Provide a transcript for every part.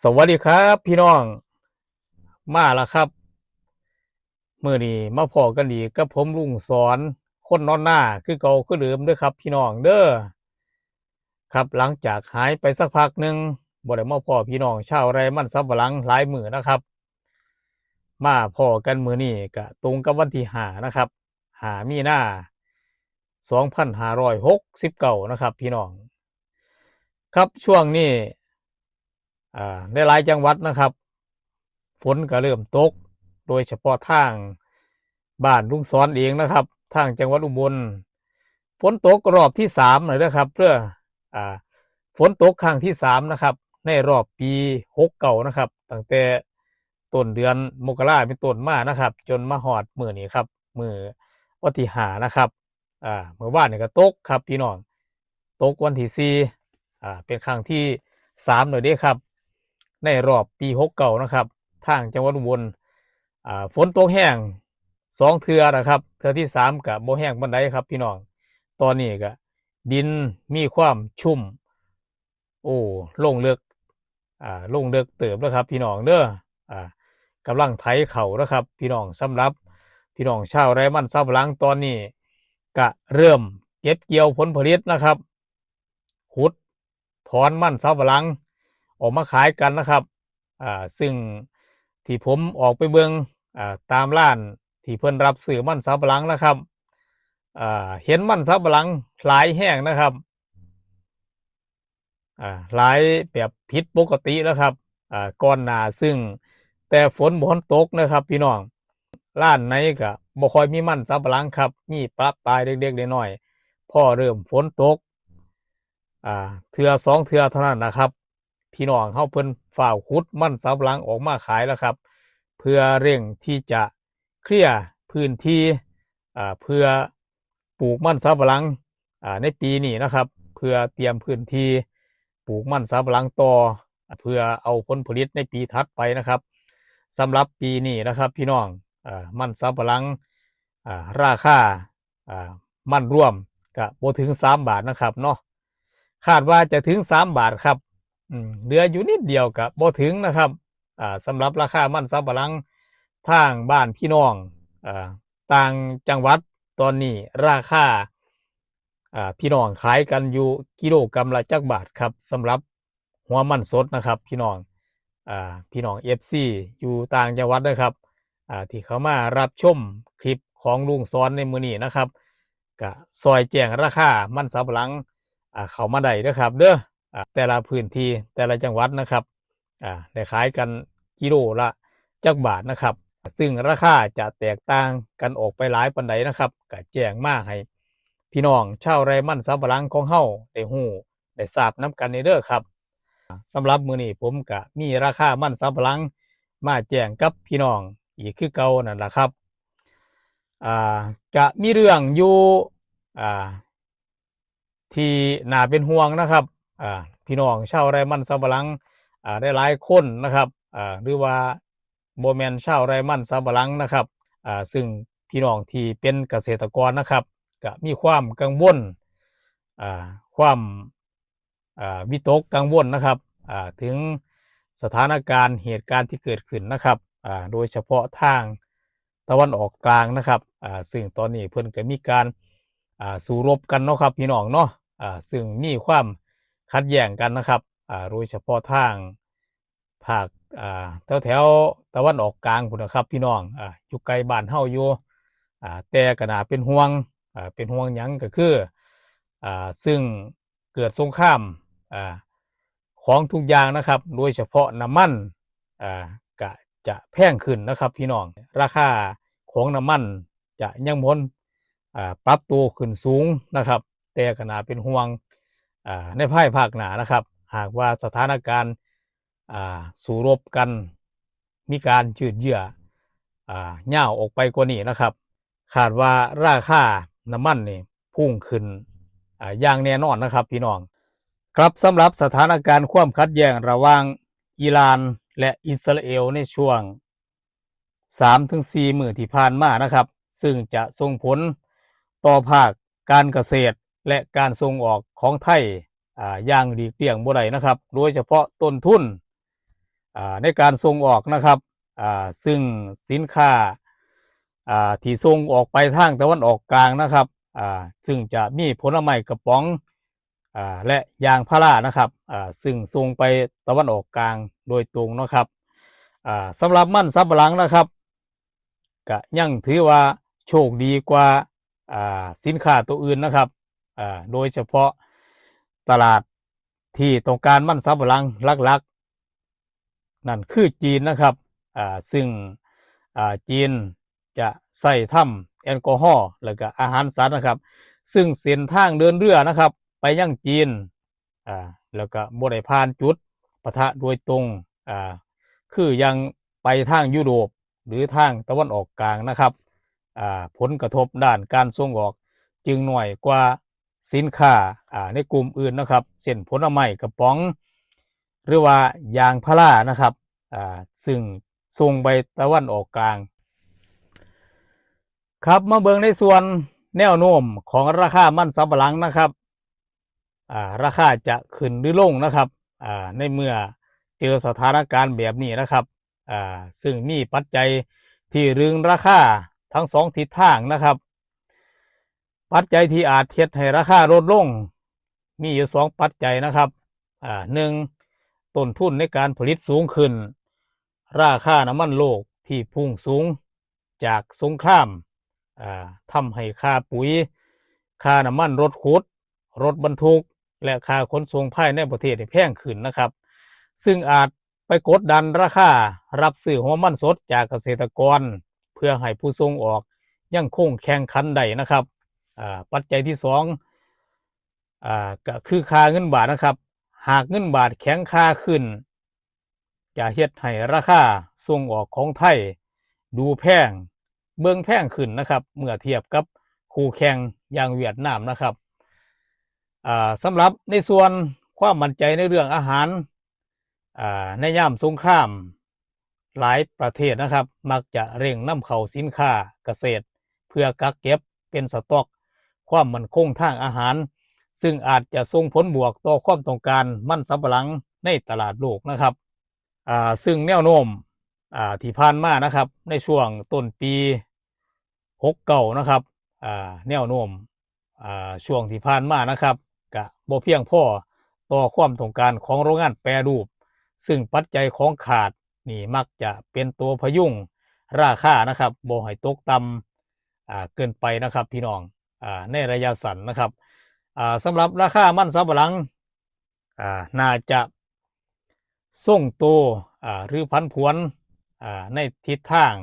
สวัสดีครับพี่น้องมาแล้วครับมื้อนี้มาพอกันอีกกับผมลุงสอนคนนอนหน้าคือเก่าคือเดิมเด้อครับพี่น้องเด้อครับหลังจากหายไปสักพักหนึ่งบ่ได้มาพ้อพี่น้องชาวไร่มันสำปะหลังหลายมื้อนะครับมาพ้อกันมื้อนี้ก็ตรงกับวันที่5นะครับ5มีนา2569นะครับพี่น้องครับช่วงนี้ในหลายจังหวัดนะครับฝนก็เริ่มตกโดยเฉพาะทางบ้านลุงสอนเองนะครับทางจังหวัดอุบลฝนตกรอบที่3เลยนะครับเพื่ออ่าฝนตกครั้งที่3นะครับในรอบปี69นะครับตั้งแต่ต้นเดือนมกราเป็นต้นมานะครับจนมาฮอดมื้อนี้ครับมื้อวันที่5นะครับมื้อวานนี่ก็ตกครับพี่น้องตกวันที่4เป็นครั้งที่3แล้วเด้ครับในรอบปี69นะครับทางจังหวัดอุบลฝนตกแห้ง2เทื่อนะครับเทื่อที่3ก็บ่แห้งปานใดครับพี่น้องตอนนี้ก็ดินมีความชุ่มโอ้ลงลึกลงลึกเติบแล้วครับพี่น้องเด้ออ่ากำลังไถเข้าแล้วครับพี่น้องสำหรับพี่น้องชาวไร่มันสำปะหลังตอนนี้ก็เริ่มเก็บเกี่ยวผลผลิตนะครับขุดถอนมันสำปะหลังออกมาขายกันนะครับซึ่งที่ผมออกไปเบิ่งตามร้านที่เพิ่นรับซื้อมันสำปะหลังนะครับเห็นมันสำปะหลังหลายแห้งนะครับหลายแบบผิดปกติแล้วครับก่อนหน้าซึ่งแต่ฝนบ่ทันตกนะครับพี่น้องร้านไหนก็บ่ค่อยมีมันสำปะหลังครับมีประปรายเล็กๆน้อยๆพอเริ่มฝนตกเทื่อ2เทื่อเท่านั้นนะครับพี่น้องเฮาเพิ่นฟ้าวขุดมันสำปะหลังออกมาขายแล้วครับเพื่อเร่งที่จะเคลียร์พื้นที่เพื่อปลูกมันสำปะหลังในปีนี้นะครับเพื่อเตรียมพื้นที่ปลูกมันสำปะหลังต่อเพื่อเอาผลผลิตในปีถัดไปนะครับสำหรับปีนี้นะครับพี่น้องมันสำปะหลังราคามันร่วมก็บ่ถึง3บาทนะครับเนาะคาดว่าจะถึง3บาทครับเหลืออยู่นิดเดียวก็บ่ถึงนะครับสำหรับราคามันสำปะหลังทางบ้านพี่น้องอ่าต่างจังหวัดตอนนี้ราคาพี่น้องขายกันอยู่กิโลกรัมละจักบาทครับสำหรับหัวมันสดนะครับพี่น้อง FC อยู่ต่างจังหวัดนะครับที่เขามารับชมคลิปของลุงสอนในมื้อนี้นะครับก็ซอยแจ้งราคามันสำปะหลังเข้ามาได้เด้อครับเด้อแต่ละพื้นที่แต่ละจังหวัดนะครับได้ขายกันกิโลละจักบาทนะครับซึ่งราคาจะแตกต่างกันออกไปหลายปานใดนะครับก็แจ้งมาให้พี่น้องชาวไร่มันสำปะหลังของเฮาได้ฮู้ได้ทราบนำกันในเด้อครับสำหรับมื้อนี้ผมก็มีราคามันสำปะหลังมาแจ้งกับพี่น้องอีกคือเก่านั่นล่ะครับอ่าจะมีเรื่องอยู่อ่าที่น่าเป็นห่วงนะครับพี่น้องชาวไร่มันสำปะหลังได้หลายคนนะครับหรือว่าบ่แม่นชาวไร่มันสำปะหลังนะครับซึ่งพี่น้องที่เป็นเกษตรกรนะครับก็มีความกังวลความวิตกกังวลนะครับถึงสถานการณ์เหตุการณ์ที่เกิดขึ้นนะครับโดยเฉพาะทางตะวันออกกลางนะครับซึ่งตอนนี้เพิ่นก็มีการสู้รบกันเนาะครับพี่น้องเนาะซึ่งมีความขัดแย้งกันนะครับโดยเฉพาะทางภาคแถวๆตะวันออกกลางพุ่นน่ะครับพี่น้องอยู่ไกลบ้านเฮาอยู่แต่ก็น่าเป็นห่วงเป็นห่วงหยังก็คือซึ่งเกิดสงครามอ่าของทุกอย่างนะครับโดยเฉพาะน้ำมันก็จะแพงขึ้นนะครับพี่น้องราคาของน้ำมันจะยังบ่ปรับตัวขึ้นสูงนะครับแต่ก็น่าเป็นห่วงในภายภาคหน้านะครับหากว่าสถานการณ์สู้รบกันมีการยืดเยื้อยาวออกไปกว่านี้นะครับคาดว่าราคาน้ำมันนี่พุ่งขึ้นอย่างแน่นอนนะครับพี่น้องครับสำหรับสถานการณ์ความขัดแย้งระหว่างอิหร่านและอิสราเอลในช่วง3-4มื้อที่ผ่านมานะครับซึ่งจะส่งผลต่อภาคการเกษตรและการส่งออกของไทยอย่างหลีกเลี่ยงบ่ได้นะครับโดยเฉพาะต้นทุน ในการส่งออกนะครับซึ่งสินค้าที่ส่งออกไปทางตะวันออกกลางนะครับซึ่งจะมีผลไม้กระป๋องและยางพารานะครับซึ่งส่งไปตะวันออกกลางโดยตรงนะครับสำหรับมันสำปะหลังนะครับก็ยังถือว่าโชคดีกว่าสินค้าตัวอื่นนะครับโดยเฉพาะตลาดที่ต้องการมันสำปะหลังหลักๆนั่นคือจีนนะครับซึ่งจีนจะใส่ถ้ำแอลกอฮอล์แล้วก็อาหารสัตว์นะครับซึ่งเส้นทางเดินเรือนะครับไปยังจีนแล้วก็บ่ได้ผ่านจุดปะทะโดยตรงคือยังไปทางยุโรปหรือทางตะวันออกกลางนะครับผลกระทบด้านการส่งออกจึงหน่อยกว่าสินค้าในกลุ่มอื่นนะครับเช่นผลไม้กระป๋องหรือว่ายางพารานะครับซึ่งส่งไปตะวันออกกลางครับมาเบิ่งในส่วนแนวโน้มของราคามันสำปะหลังนะครับราคาจะขึ้นหรือลงนะครับในเมื่อเจอสถานการณ์แบบนี้นะครับซึ่งมีปัจจัยที่รึงราคาทั้งสองทิศทางนะครับปัจจัยที่อาจเฮ็ดให้ราคาลดลงมีอยู่สองปัจจัยนะครับหนึ่งต้นทุนในการผลิตสูงขึ้นราคาน้ำมันโลกที่พุ่งสูงจากสงครามทำให้ค่าปุ๋ยค่าน้ำมันรถขุดรถบรรทุกและค่าขนส่งภายในประเทศแพงขึ้นนะครับซึ่งอาจไปกดดันราคารับซื้อหัวมันสดจากเกษตรกรเพื่อให้ผู้ส่งออกยังคงแข่งขันได้นะครับปัจจัยที่สองก็คือค่าเงินบาทนะครับหากเงินบาทแข็งค่าขึ้นจะเฮ็ดให้ราคาส่งออกของไทยดูแพงเบิ่งแพงขึ้นนะครับเมื่อเทียบกับคู่แข่งอย่างเวียดนามนะครับสำหรับในส่วนความมั่นใจในเรื่องอาหารในยามสงครามหลายประเทศนะครับมักจะเร่งนำเข้าสินค้าเกษตรเพื่อกักเก็บเป็นสต็อกความมั่นคงทางอาหารซึ่งอาจจะส่งผลบวกต่อความต้องการมันสำปะหลังในตลาดโลกนะครับซึ่งแนวโน้มที่ผ่านมานะครับในช่วงต้นปี69นะครับแนวโน้มช่วงที่ผ่านมานะครับก็บ่เพียงพอต่อความต้องการของโรงงานแปรรูปซึ่งปัจจัยของขาดนี่มักจะเป็นตัวพยุงราคานะครับบ่ให้ตกต่ำเกินไปนะครับพี่น้องในระยะสั้นนะครับสำหรับราคามันสำปะหลังน่าจะทรงตัวหรือผันผวนในทิศทาง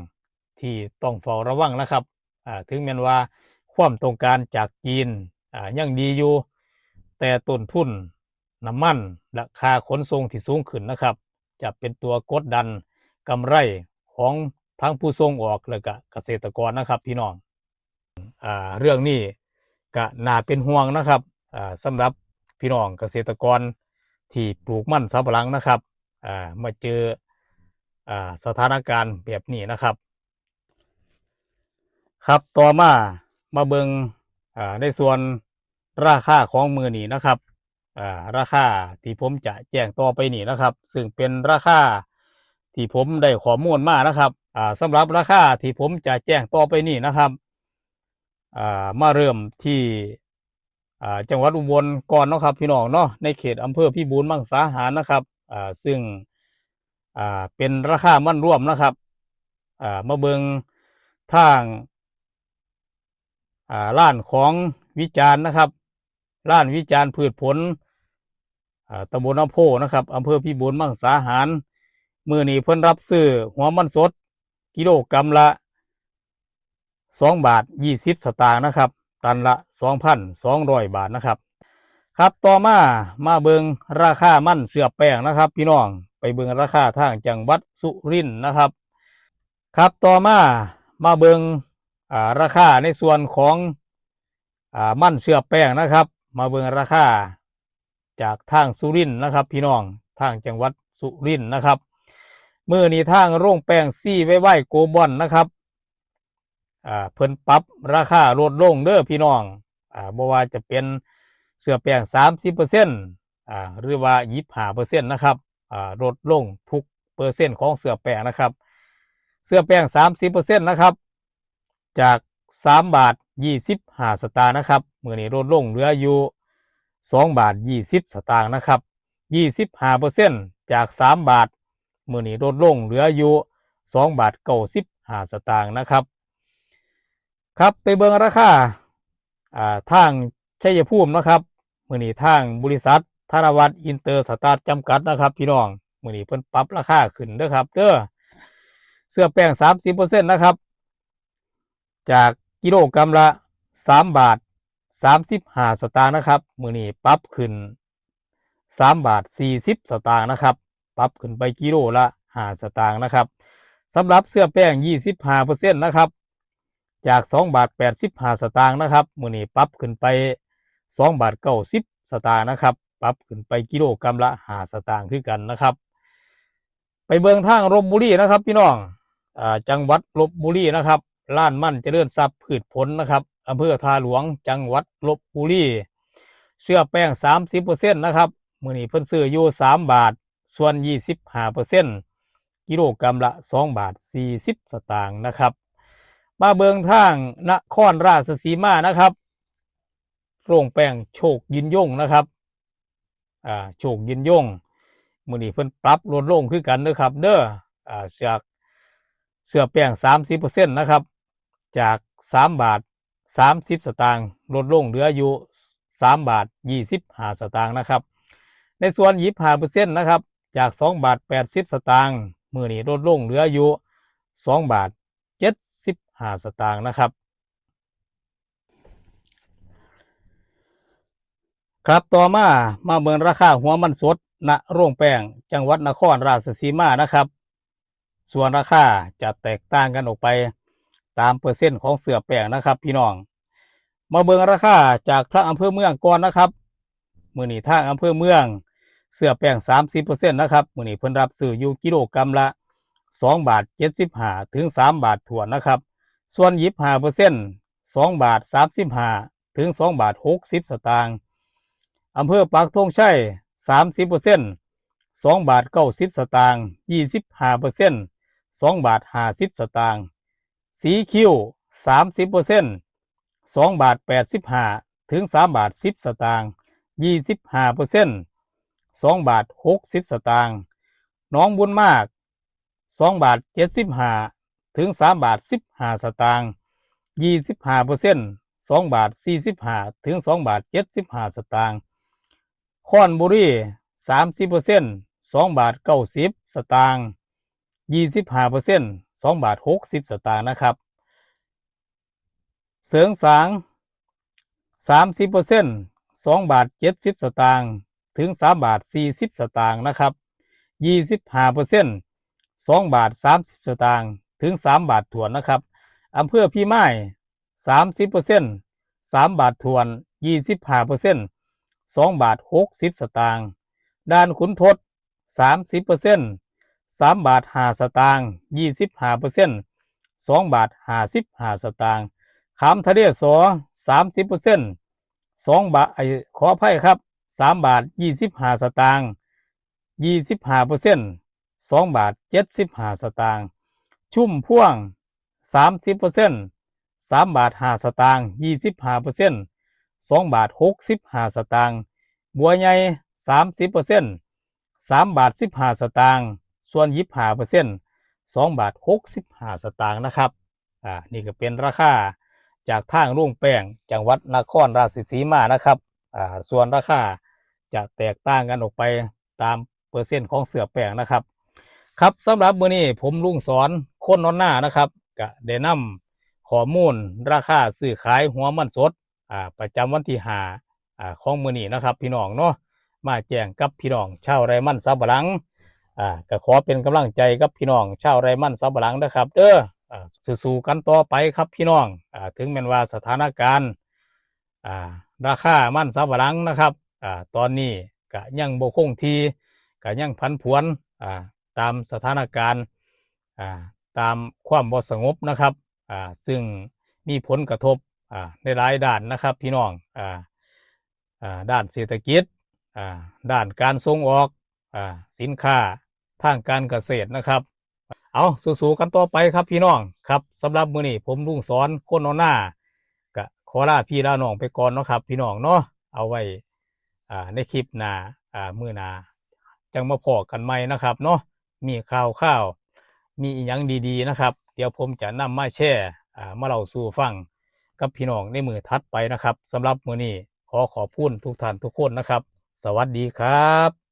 ที่ต้องเฝ้าระวังนะครับถึงแม้ว่าความต้องการจากจีนยังดีอยู่แต่ต้นทุนน้ำมันและค่าขนส่งที่สูงขึ้นนะครับจะเป็นตัวกดดันกำไรของทั้งผู้ส่งออกและก็เกษตรกรนะครับพี่น้องเรื่องนี้ก็น่าเป็นห่วงนะครับสำหรับพี่น้องเกษตรกรที่ปลูกมันสำปะหลังนะครับมาเจอสถานการณ์แบบนี้นะครับครับต่อมาเบิงในส่วนราคาของมือนี้นะครับราคาที่ผมจะแจ้งต่อไปนี้นะครับซึ่งเป็นราคาที่ผมได้ข้อมูลมานะครับสำหรับราคาที่ผมจะแจ้งต่อไปนี้นะครับมาเริ่มที่จังหวัดอุบลก่อนเนาะครับพี่น้องเนาะในเขตอำเภอพิบูลมังสาหารนะครับซึ่งเป็นราคามันร่วมนะครับมาเบิงทางร้านของวิจารณ์นะครับร้านวิจารณ์พืชผลตำบลน้ำโพนะครับอำเภอพิบูลมังสาหารมือนี้เพิ่นรับซื้อหัวมันสดกิโลกรัมละ2 บาท 20 สตางค์นะครับตันละ 2,200 บาทนะครับครับต่อมาเบิงราคามันเสือแป้งนะครับพี่น้องไปเบิงราคาทางจังหวัดสุรินทร์นะครับครับต่อมาเบิงราคาในส่วนของมันเสือแป้งนะครับมาเบิงราคาจากทางสุรินทร์นะครับพี่น้องทางจังหวัดสุรินทร์นะครับมื้อนี้ทางโรงแป้งซี่ไว้โกบอนนะครับเพิ่นปรับราคาลดลงเด้อพี่น้องบ่ว่าจะเป็นเสื้อแป้ง 30% หรือว่า 25% นะครับลดลงทุก เปอร์เซ็นต์ของเสื้อแป้งนะครับเสื้อแป้ง30%นะครับจาก3บาท25สตางค์นะครับมื้อนี้ลดลงเหลืออยู่2บาท20สตางค์นะครับ25%จาก3บาทมื้อนี้ลดลงเหลืออยู่2บาท95สตางค์นะครับครับไปเบิ่งราคาทางชัยภูมินะครับมื้อนี้ทางบริษัทธนวัฒน์อินเตอร์สตาร์ทจำกัดนะครับพี่น้องมื้อนี้เพิ่นปรับราคาขึ้นเด้อครับเด้อเสื้อแป้ง30%นะครับจากกิโลกรัมละ3บาท35สตางค์นะครับมื้อนี้ปรับขึ้น3บาท40สตางค์นะครับปรับขึ้นไปกิโลละ5สตางค์นะครับสำหรับเสื้อแป้ง25%นะครับจาก2บาท85สตางค์นะครับมื้อนี้ปรับขึ้นไป2บาท90สตางค์นะครับปรับขึ้นไปกิโลกรัมละ5สตางค์คือกันนะครับไปเบิ่งทางลพบุรีนะครับพี่น้องจังหวัดลพบุรีนะครับร้านมั่นเจริญทรัพย์พืชผลนะครับอำเภอท่าหลวงจังหวัดลพบุรีเสื้อแป้ง30%นะครับมื้อนี้เพิ่นซื้ออยู่3บาทส่วน25%กิโลกรัมละ2บาท40สตางค์นะครับมาเบิ่งทางนครราชสีมานะครับโรงแป้งโชคยินยงนะครับโชคยินยงมื้อนี้เพิ่นปรับลดลงคือกันเด้อครับเด้อจากเสื้อแป้ง30%นะครับจาก3บาท30สตางค์ลดลงเหลืออยู่3บาท25สตางค์นะครับในส่วน25%นะครับจาก2บาท80สตางค์มื้อนี้ลดลงเหลืออยู่2บาท75สตางค์นะครับครับต่อมาเบิ่งราคาหัวมันสดณโรงแป้งจังหวัดนครราชสีมานะครับส่วนราคาจะแตกต่างกันออกไปตามเปอร์เซ็นต์ของเสื้อแป้งนะครับพี่น้องมาเบิ่งราคาจากทางอำเภอเมืองก่อนนะครับมื้อนี้ทางอำเภอเมืองเสื้อแป้ง30%นะครับมื้อนี้เพิ่นรับซื้ออยู่กิโลกรัมละ2บาท75ถึง3บาทถ้วนนะครับส่วน25% 2บาท35ถึง2บาท60สตางค์อำเภอปักธงชัย30% 2บาท90สตางค์25% 2บาท50สตางค์สีคิ้ว30% 2บาท85ถึง3บาท10สตางค์25% 2บาท60สตางค์น้องบุญมาก2บาท75ถึง3บาท15สตางค์25% 2บาท45ถึง2บาท75สตางค์ค้อนบุรี30% 2บาท90สตางค์25% 2บาท60สตางค์นะครับเสริงสาง30% 2บาท70สตางค์ถึง3บาท40สตางค์นะครับ25% 2บาท30สตางค์ถึง3บาทถ้วนนะครับอำเภอพี่ไม้30% 3บาทถ้วน25% 2บาท60สตางค์ด่านขุนทด30% 3บาท5สตางค์25% 2บาท55สตางค์ขามทะเลสอ30% 2บาทขออภัยครับ3บาท25สตางค์25% 2บาท75สตางค์ชุ่มพ่วง30% 3บาท5สตางค์25% 2บาท65สตางค์บัวใหญ่30% 3บาท15สตางค์ส่วน25% 2บาท65สตางค์นะครับนี่ก็เป็นราคาจากทางโรงแป้งจังหวัดนครราชสีมานะครับส่วนราคาจะแตกต่างกันออกไปตามเปอร์เซ็นต์ของเสื้อแป้งนะครับครับสำหรับมื้อนี้ผมลุงสอนคนนอนหน้านะครับก็ได้นำข้อมูลราคาซื้อขายหัวมันสดประจำวันที่5ของมื้อนี้นะครับพี่น้องเนาะมาแจ้งกับพี่น้องชาวไร่มันสำปะหลังก็ขอเป็นกำลังใจกับพี่น้องชาวไร่มันสำปะหลังนะครับเด้อสู้ๆกันต่อไปครับพี่น้องถึงแม้ว่าสถานการณ์ราคามันสำปะหลังนะครับตอนนี้ก็ยังบ่คงที่ก็ยังผันผวนตามสถานการณ์ตามความบ่สงบนะครับซึ่งมีผลกระทบในหลายด้านนะครับพี่น้องด้านเศรษฐกิจด้านการส่งออกสินค้า ทางการเกษตรนะครับเอาสู้ๆกันต่อไปครับพี่น้องครับสำหรับมื้อนี้ผมลุงสอนคนเอาหน้าก็ขอลาพี่ลาน้องไปก่อนเนาะครับพี่น้องเนาะเอาไว้ในคลิปหน้ามื้อหน้าจังมาพอกันใหม่นะครับเนาะมีข่าวมีอีหยังดีๆนะครับเดี๋ยวผมจะนำมาแชร์มาเล่าสู่ฟังกับพี่น้องในมื้อถัดไปนะครับสำหรับมื้อนี้ขอขอบคุณทุกท่านทุกคนนะครับสวัสดีครับ